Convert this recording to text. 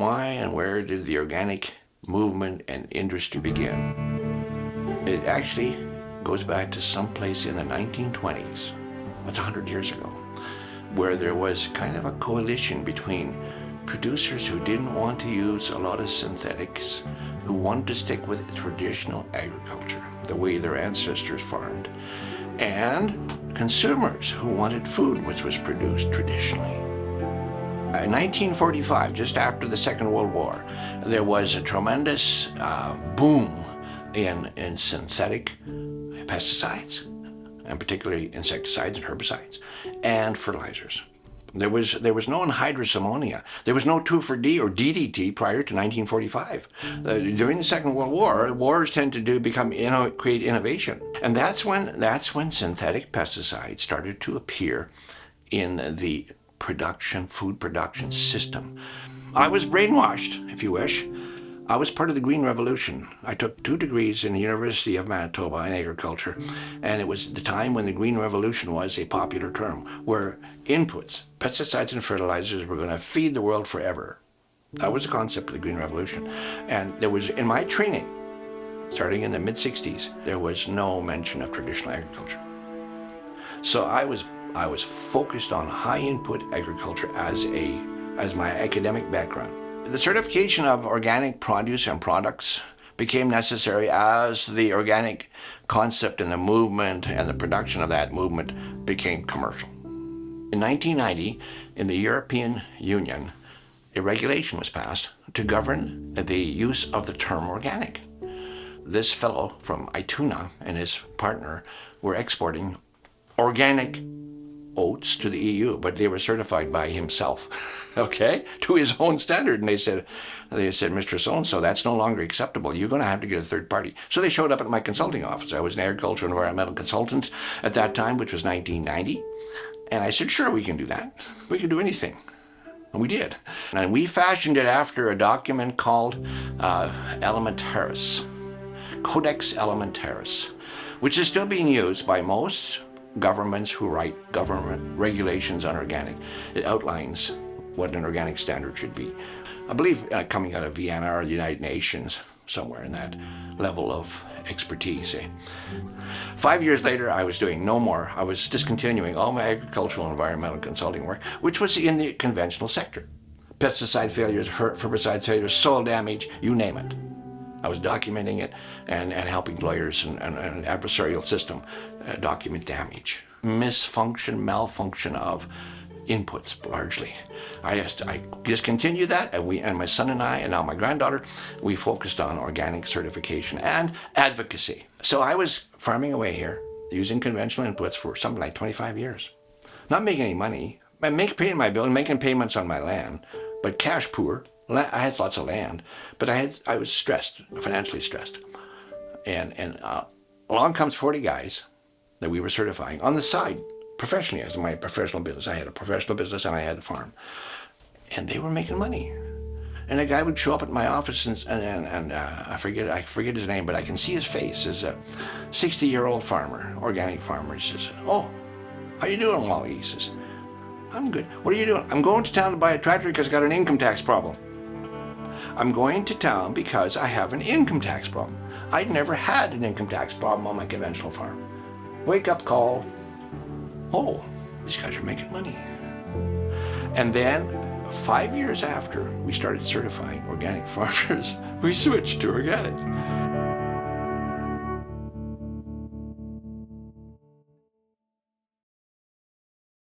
why and where did the organic movement and industry begin? It actually goes back to someplace in the 1920s, that's 100 years ago, where there was kind of a coalition between producers who didn't want to use a lot of synthetics, who wanted to stick with traditional agriculture, the way their ancestors farmed, and consumers who wanted food which was produced traditionally. In 1945, just after the Second World War, there was a tremendous boom in synthetic pesticides, and particularly insecticides and herbicides, and fertilizers. There was no anhydrous ammonia. There was no 2,4-D or DDT prior to 1945. During the Second World War, wars tend to create innovation, and that's when synthetic pesticides started to appear in the food production system. I was brainwashed, if you wish. I was part of the Green Revolution. I took 2 degrees in the University of Manitoba in agriculture, and it was the time when the Green Revolution was a popular term, where inputs, pesticides and fertilizers were going to feed the world forever. That was the concept of the Green Revolution. And there was, in my training, starting in the mid-60s, there was no mention of traditional agriculture. So I was focused on high input agriculture as my academic background. The certification of organic produce and products became necessary as the organic concept and the movement and the production of that movement became commercial. In 1990, in the European Union, a regulation was passed to govern the use of the term organic. This fellow from Ituna and his partner were exporting organic oats to the EU, but they were certified by himself, okay, to his own standard. And they said, Mr. So-and-so, that's no longer acceptable. You're going to have to get a third party. So they showed up at my consulting office. I was an agricultural and environmental consultant at that time, which was 1990. And I said, sure, we can do that. We can do anything. And we did. And we fashioned it after a document called Elementaris, Codex Elementaris, which is still being used by most governments who write government regulations on organic. It outlines what an organic standard should be. I believe coming out of Vienna or the United Nations, somewhere in that level of expertise. 5 years later, I was doing no more. I was discontinuing all my agricultural and environmental consulting work, which was in the conventional sector. Pesticide failures, herbicide failures, soil damage, you name it. I was documenting it and helping lawyers and an adversarial system document damage, malfunction of inputs largely. I discontinued that, and my son and I, and now my granddaughter, we focused on organic certification and advocacy. So I was farming away here, using conventional inputs for something like 25 years. Not making any money, paying my bill and making payments on my land, but cash poor. I had lots of land, but I was stressed, financially stressed. And along comes 40 guys that we were certifying on the side, professionally, as my professional business. I had a professional business and I had a farm. And they were making money. And a guy would show up at my office and I forget his name, but I can see his face. Is a 60-year-old farmer, organic farmer. He says, "Oh, how you doing, Wally?" He says, "I'm good. What are you doing?" "I'm going to town to buy a tractor because I got an income tax problem." "I'm going to town because I have an income tax problem." I'd never had an income tax problem on my conventional farm. Wake up call. Oh, these guys are making money. And then 5 years after we started certifying organic farmers, we switched to organic.